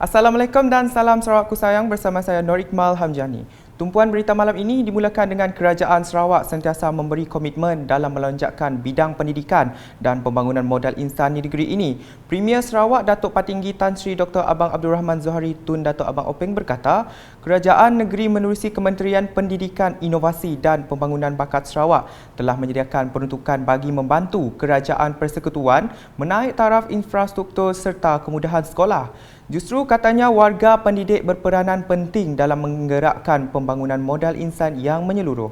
Assalamualaikum dan salam Sarawakku sayang, bersama saya Nur Iqmal Hamjani. Tumpuan berita malam ini dimulakan dengan Kerajaan Sarawak sentiasa memberi komitmen dalam melonjakkan bidang pendidikan dan pembangunan modal insan di negeri ini. Premier Sarawak Datuk Patinggi Tan Sri Dr. Abang Abdul Rahman Zohari Tun Datuk Abang Openg berkata, Kerajaan Negeri menerusi Kementerian Pendidikan, Inovasi dan Pembangunan Bakat Sarawak telah menyediakan peruntukan bagi membantu Kerajaan Persekutuan menaik taraf infrastruktur serta kemudahan sekolah. Justru katanya warga pendidik berperanan penting dalam menggerakkan pembangunan modal insan yang menyeluruh.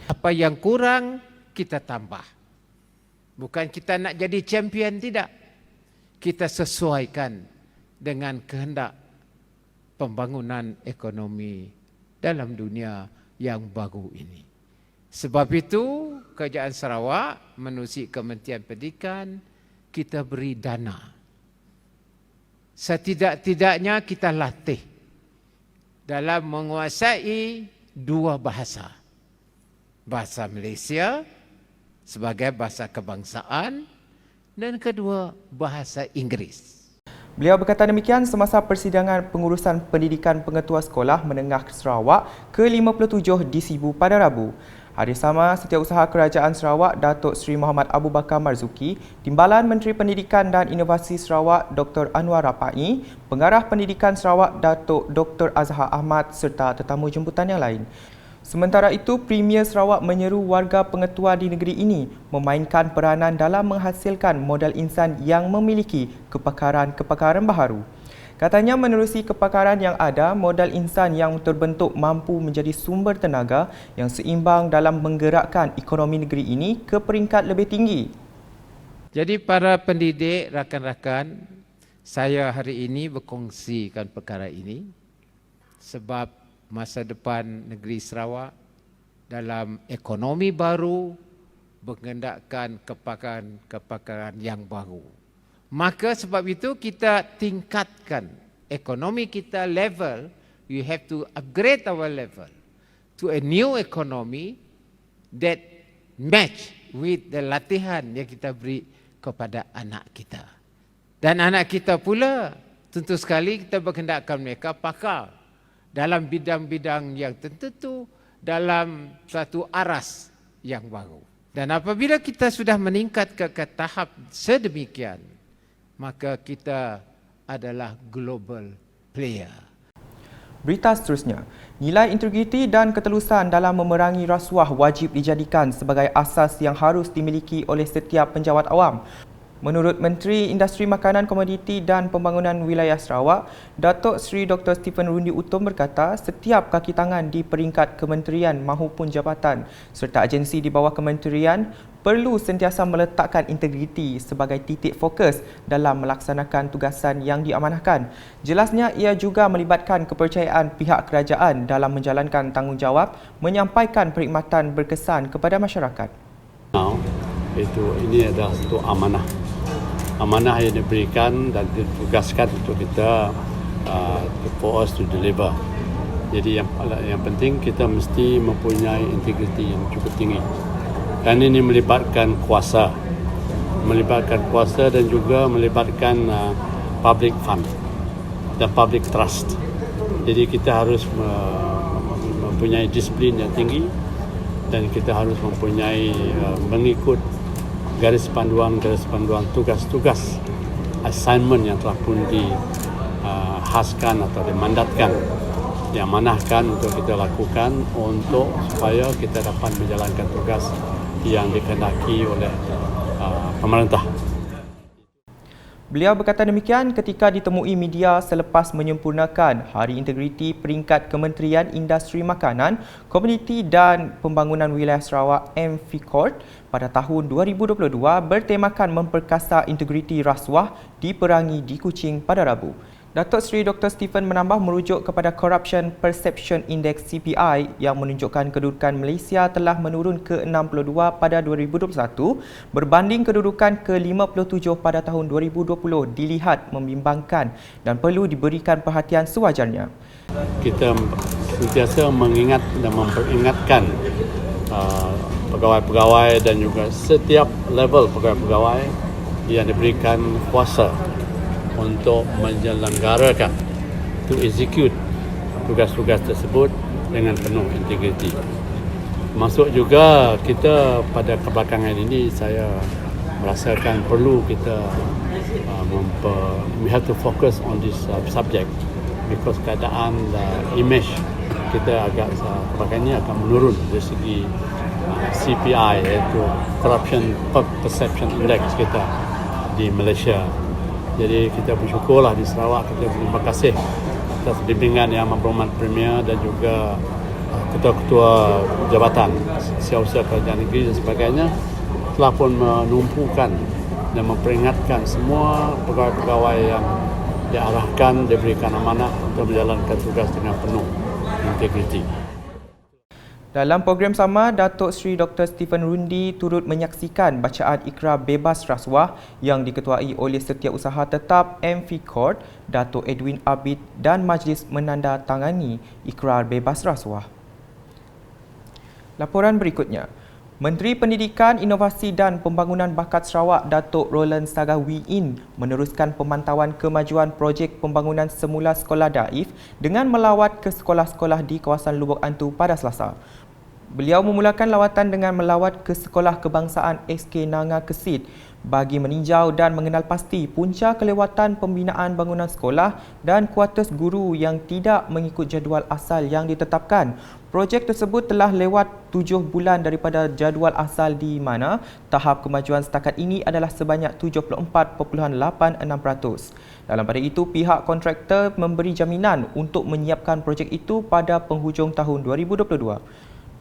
Apa yang kurang, kita tambah. Bukan kita nak jadi champion, tidak. Kita sesuaikan dengan kehendak pembangunan ekonomi dalam dunia yang baru ini. Sebab itu, Kerajaan Sarawak menerusi Kementerian Pendidikan, kita beri dana. Setidak-tidaknya kita latih dalam menguasai dua bahasa. Bahasa Malaysia sebagai bahasa kebangsaan dan kedua bahasa Inggeris. Beliau berkata demikian semasa persidangan pengurusan pendidikan pengetua sekolah menengah Sarawak ke-57 di Sibu pada Rabu. Hari sama, Setiausaha Kerajaan Sarawak Datuk Seri Muhammad Abu Bakar Marzuki, Timbalan Menteri Pendidikan dan Inovasi Sarawak Dr. Anwar Rapai, Pengarah Pendidikan Sarawak Datuk Dr. Azhar Ahmad serta tetamu jemputan yang lain. Sementara itu, Premier Sarawak menyeru warga pengetua di negeri ini memainkan peranan dalam menghasilkan modal insan yang memiliki kepakaran-kepakaran baharu. Katanya menerusi kepakaran yang ada, modal insan yang terbentuk mampu menjadi sumber tenaga yang seimbang dalam menggerakkan ekonomi negeri ini ke peringkat lebih tinggi. Jadi para pendidik, rakan-rakan, saya hari ini berkongsikan perkara ini sebab masa depan negeri Sarawak dalam ekonomi baru menghendakkan kepakaran yang baru. Maka sebab itu kita tingkatkan ekonomi kita level, we have to upgrade our level to a new economy that match with the latihan yang kita beri kepada anak kita. Dan anak kita pula tentu sekali kita berkehendakkan mereka pakar dalam bidang-bidang yang tertentu dalam satu aras yang baru. Dan apabila kita sudah meningkat ke tahap sedemikian, maka kita adalah global player. Berita seterusnya, nilai integriti dan ketelusan dalam memerangi rasuah wajib dijadikan sebagai asas yang harus dimiliki oleh setiap penjawat awam. Menurut Menteri Industri Makanan, Komoditi dan Pembangunan Wilayah Sarawak, Datuk Seri Dr. Stephen Rundi Utom berkata setiap kaki tangan di peringkat kementerian mahupun jabatan serta agensi di bawah kementerian perlu sentiasa meletakkan integriti sebagai titik fokus dalam melaksanakan tugasan yang diamanahkan. Jelasnya ia juga melibatkan kepercayaan pihak kerajaan dalam menjalankan tanggungjawab menyampaikan perkhidmatan berkesan kepada masyarakat. Ini adalah satu amanah yang diberikan dan ditugaskan untuk kita for us to deliver. Jadi yang penting kita mesti mempunyai integriti yang cukup tinggi. Dan ini melibatkan kuasa dan juga melibatkan public fund dan public trust. Jadi kita harus mempunyai disiplin yang tinggi dan kita harus mempunyai mengikut garis panduan tugas-tugas assignment yang telah pun dihaskan atau dimandatkan, diamanahkan untuk kita lakukan untuk supaya kita dapat menjalankan tugas yang dikehendaki oleh pemerintah. Beliau berkata demikian ketika ditemui media selepas menyempurnakan Hari Integriti peringkat Kementerian Industri Makanan, Komoditi dan Pembangunan Wilayah Sarawak MFICORT pada tahun 2022 bertemakan memperkasa integriti rasuah diperangi di Kuching pada Rabu. Datuk Seri Dr. Stephen menambah merujuk kepada Corruption Perception Index CPI yang menunjukkan kedudukan Malaysia telah menurun ke 62 pada 2021 berbanding kedudukan ke-57 pada tahun 2020 dilihat membimbangkan dan perlu diberikan perhatian sewajarnya. Kita sentiasa mengingat dan memperingatkan pegawai-pegawai dan juga setiap level pegawai-pegawai yang diberikan kuasa untuk menyelenggarakan to execute tugas-tugas tersebut dengan penuh integriti. Masuk juga kita pada kebelakangan ini saya merasakan perlu kita we have to focus on this subject because keadaan image kita agak kebelakangan ini akan menurun dari segi CPI iaitu Corruption Perception Index kita di Malaysia. Jadi kita bersyukurlah di Sarawak, kita terima kasih atas bimbingan Yang Amat Premier dan juga ketua-ketua jabatan Siasat Kerajaan Negeri dan sebagainya telah pun menumpukan dan memperingatkan semua pegawai-pegawai yang diarahkan, diberikan amanah untuk menjalankan tugas dengan penuh integriti. Dalam program sama, Datuk Seri Dr. Stephen Rundi turut menyaksikan bacaan ikrar bebas rasuah yang diketuai oleh Setiausaha Tetap MV Court, Datuk Edwin Abid dan majlis menandatangani ikrar bebas rasuah. Laporan berikutnya. Menteri Pendidikan, Inovasi dan Pembangunan Bakat Sarawak Datuk Roland Sagah Wee-In meneruskan pemantauan kemajuan projek pembangunan semula sekolah Daif dengan melawat ke sekolah-sekolah di kawasan Lubuk Antu pada Selasa. Beliau memulakan lawatan dengan melawat ke Sekolah Kebangsaan SK Nanga Kesit bagi meninjau dan mengenal pasti punca kelewatan pembinaan bangunan sekolah dan kuartus guru yang tidak mengikut jadual asal yang ditetapkan. Projek tersebut telah lewat 7 bulan daripada jadual asal di mana tahap kemajuan setakat ini adalah sebanyak 74.86%. Dalam pada itu, pihak kontraktor memberi jaminan untuk menyiapkan projek itu pada penghujung tahun 2022.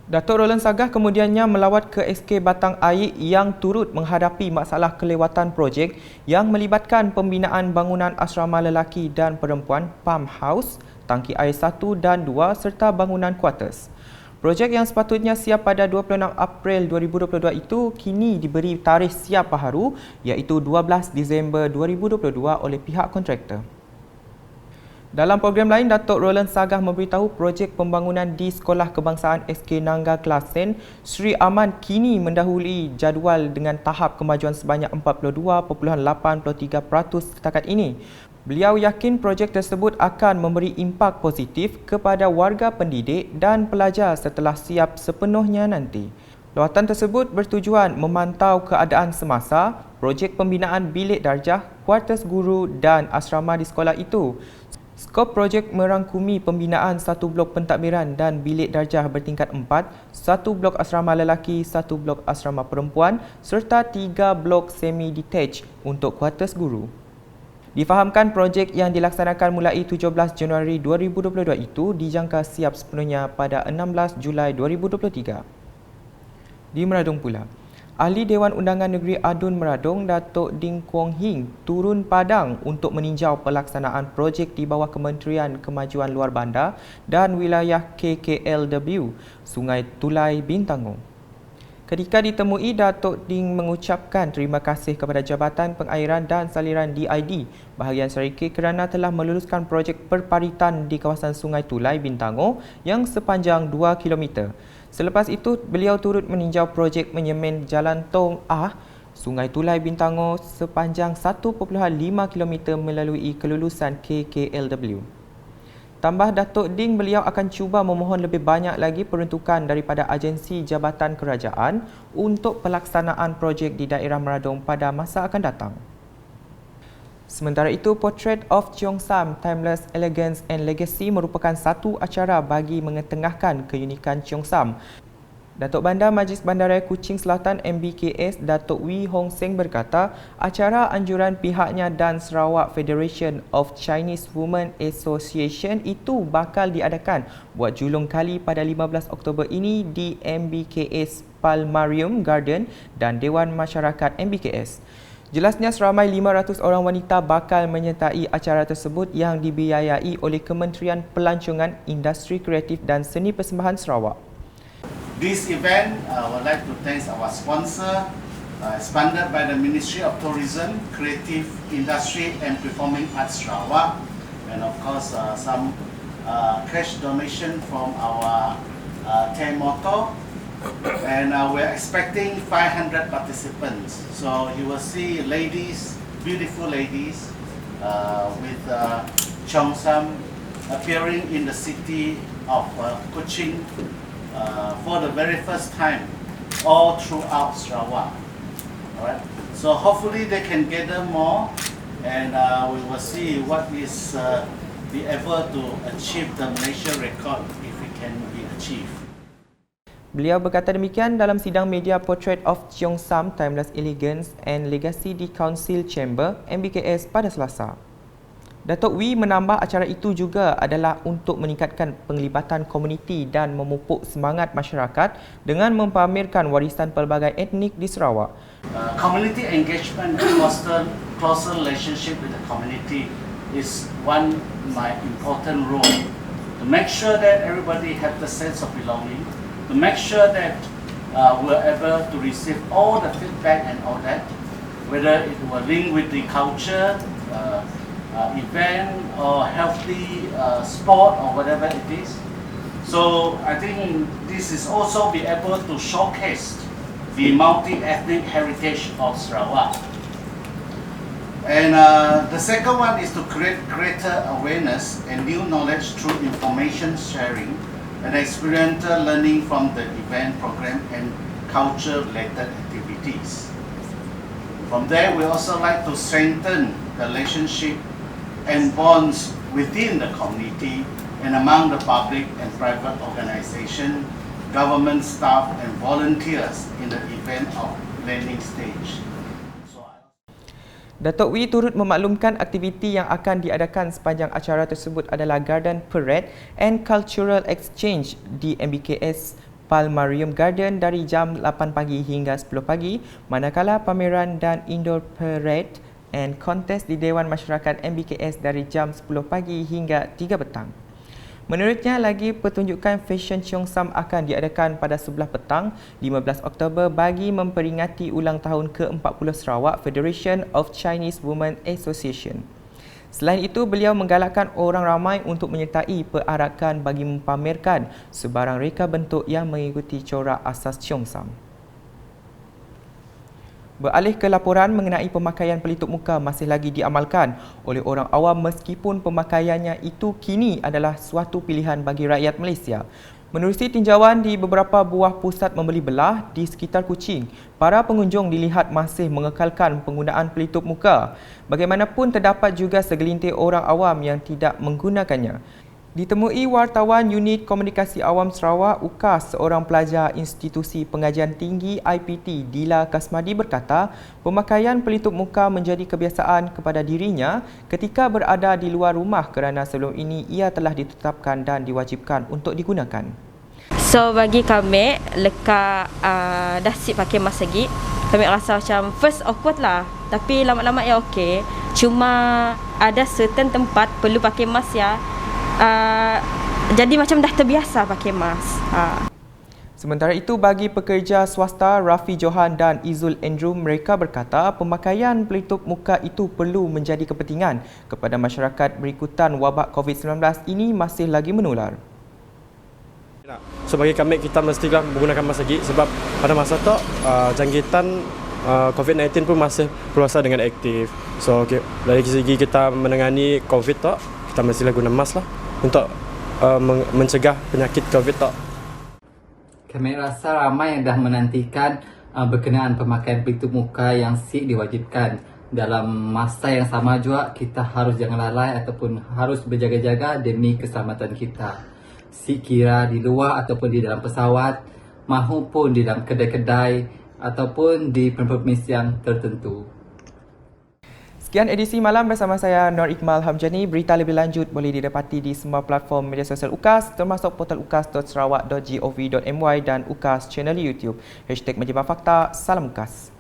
Datuk Roland Sagah kemudiannya melawat ke SK Batang Air yang turut menghadapi masalah kelewatan projek yang melibatkan pembinaan bangunan asrama lelaki dan perempuan, pump house, tangki air 1 dan 2 serta bangunan kuartus. Projek yang sepatutnya siap pada 26 April 2022 itu kini diberi tarikh siap baharu iaitu 12 Disember 2022 oleh pihak kontraktor. Dalam program lain, Datuk Roland Sagah memberitahu projek pembangunan di Sekolah Kebangsaan SK Nangga Kelasen Sri Aman kini mendahului jadual dengan tahap kemajuan sebanyak 42.83% setakat ini. Beliau yakin projek tersebut akan memberi impak positif kepada warga pendidik dan pelajar setelah siap sepenuhnya nanti. Lawatan tersebut bertujuan memantau keadaan semasa, projek pembinaan bilik darjah, kuartus guru dan asrama di sekolah itu. Skop projek merangkumi pembinaan 1 blok pentadbiran dan bilik darjah bertingkat 4, 1 blok asrama lelaki, 1 blok asrama perempuan serta 3 blok semi-detached untuk kuartus guru. Difahamkan projek yang dilaksanakan mulai 17 Januari 2022 itu dijangka siap sepenuhnya pada 16 Julai 2023. Di Meradong pula, Ahli Dewan Undangan Negeri Adun Meradong, Datuk Ding Kuong Hing turun padang untuk meninjau pelaksanaan projek di bawah Kementerian Kemajuan Luar Bandar dan Wilayah KKLW, Sungai Tulai Bintango. Ketika ditemui, Datuk Ding mengucapkan terima kasih kepada Jabatan Pengairan dan Saliran DID bahagian Syarikat kerana telah meluluskan projek perparitan di kawasan Sungai Tulai Bintango yang sepanjang 2 km. Selepas itu, beliau turut meninjau projek menyemen Jalan Tong Ah, Sungai Tulai Bintango sepanjang 1.5 km melalui kelulusan KKLW. Tambah Datuk Ding, beliau akan cuba memohon lebih banyak lagi peruntukan daripada agensi jabatan kerajaan untuk pelaksanaan projek di daerah Meradong pada masa akan datang. Sementara itu, Portrait of Cheong Sam, Timeless Elegance and Legacy merupakan satu acara bagi mengetengahkan keunikan Cheong Sam. Datuk Bandar Majlis Bandaraya Kuching Selatan MBKS, Datuk Wee Hong Seng berkata, acara anjuran pihaknya dan Sarawak Federation of Chinese Women Association itu bakal diadakan buat julung kali pada 15 Oktober ini di MBKS Palmarium Garden dan Dewan Masyarakat MBKS. Jelasnya seramai 500 orang wanita bakal menyertai acara tersebut yang dibiayai oleh Kementerian Pelancongan, Industri Kreatif dan Seni Persembahan Sarawak. This event, I would like to thank our sponsor, funded by the Ministry of Tourism, Creative Industry and Performing Arts Sarawak, and of course some cash donation from our Motor. And we're expecting 500 participants. So you will see ladies, beautiful ladies with Cheong Sam appearing in the city of Kuching for the very first time all throughout Sarawak. Alright, so hopefully they can gather more, and we will see what is be able to achieve the Malaysia record if it can be achieved. Beliau berkata demikian dalam sidang media Portrait of Cheong Sam, Timeless Elegance and Legacy di Council Chamber MBKS pada Selasa. Datuk Wee menambah acara itu juga adalah untuk meningkatkan penglibatan komuniti dan memupuk semangat masyarakat dengan mempamerkan warisan pelbagai etnik di Sarawak. Community engagement and foster closer relationship with the community is one my important role, to make sure that everybody have the sense of belonging, to make sure that we're able to receive all the feedback and all that, whether it will link with the culture, event or healthy sport or whatever it is. So I think this is also be able to showcase the multi-ethnic heritage of Sarawak. And the second one is to create greater awareness and new knowledge through information sharing and experiential learning from the event program and culture-related activities. From there, we also like to strengthen the relationship and bonds within the community and among the public and private organization, government staff and volunteers in the event of planning stage. Datuk Wee turut memaklumkan aktiviti yang akan diadakan sepanjang acara tersebut adalah Garden Parade and Cultural Exchange di MBKS Palmarium Garden dari jam 8 pagi hingga 10 pagi, manakala pameran dan Indoor Parade and Contest di Dewan Masyarakat MBKS dari jam 10 pagi hingga 3 petang. Menurutnya, lagi pertunjukan Fashion Cheong Sam akan diadakan pada 11 petang 15 Oktober bagi memperingati ulang tahun ke-40 Sarawak Federation of Chinese Women Association. Selain itu, beliau menggalakkan orang ramai untuk menyertai perarakan bagi mempamerkan sebarang reka bentuk yang mengikuti corak asas Cheong Sam. Beralih ke laporan mengenai pemakaian pelitup muka masih lagi diamalkan oleh orang awam meskipun pemakaiannya itu kini adalah suatu pilihan bagi rakyat Malaysia. Menerusi tinjauan di beberapa buah pusat membeli belah di sekitar Kuching, para pengunjung dilihat masih mengekalkan penggunaan pelitup muka. Bagaimanapun, terdapat juga segelintir orang awam yang tidak menggunakannya. Ditemui wartawan Unit Komunikasi Awam Sarawak UKAS, seorang pelajar Institusi Pengajian Tinggi IPT Dila Kasmadi berkata, pemakaian pelitup muka menjadi kebiasaan kepada dirinya ketika berada di luar rumah kerana sebelum ini ia telah ditetapkan dan diwajibkan untuk digunakan. So bagi kami, lekat dah sip pakai mask lagi, kami rasa macam first awkward lah. Tapi lama-lama ya okey. Cuma ada certain tempat perlu pakai mask ya. Jadi macam dah terbiasa pakai mask. Sementara itu, bagi pekerja swasta Rafi Johan dan Izul Andrew, mereka berkata pemakaian pelitup muka itu perlu menjadi kepentingan kepada masyarakat berikutan wabak COVID-19 ini masih lagi menular. So bagi kami, kita mestilah menggunakan mask lagi sebab pada masa tu jangkitan COVID-19 pun masih beruasa dengan aktif. So dari segi kita menangani COVID tu, kita mestilah guna mask lah untuk mencegah penyakit COVID tu. Kami rasa ramai yang dah menantikan berkenaan pemakaian pelitup muka yang sik diwajibkan. Dalam masa yang sama juga, kita harus jangan lalai ataupun harus berjaga-jaga demi keselamatan kita. Sik kira di luar ataupun di dalam pesawat, mahupun di dalam kedai-kedai ataupun di permis yang tertentu. Sekian edisi malam bersama saya Nur Iqmal Hamjani. Berita lebih lanjut boleh didapati di semua platform media sosial UKAS termasuk portal ukas.sarawak.gov.my dan UKAS channel YouTube. #Menjimat Fakta. Salam UKAS.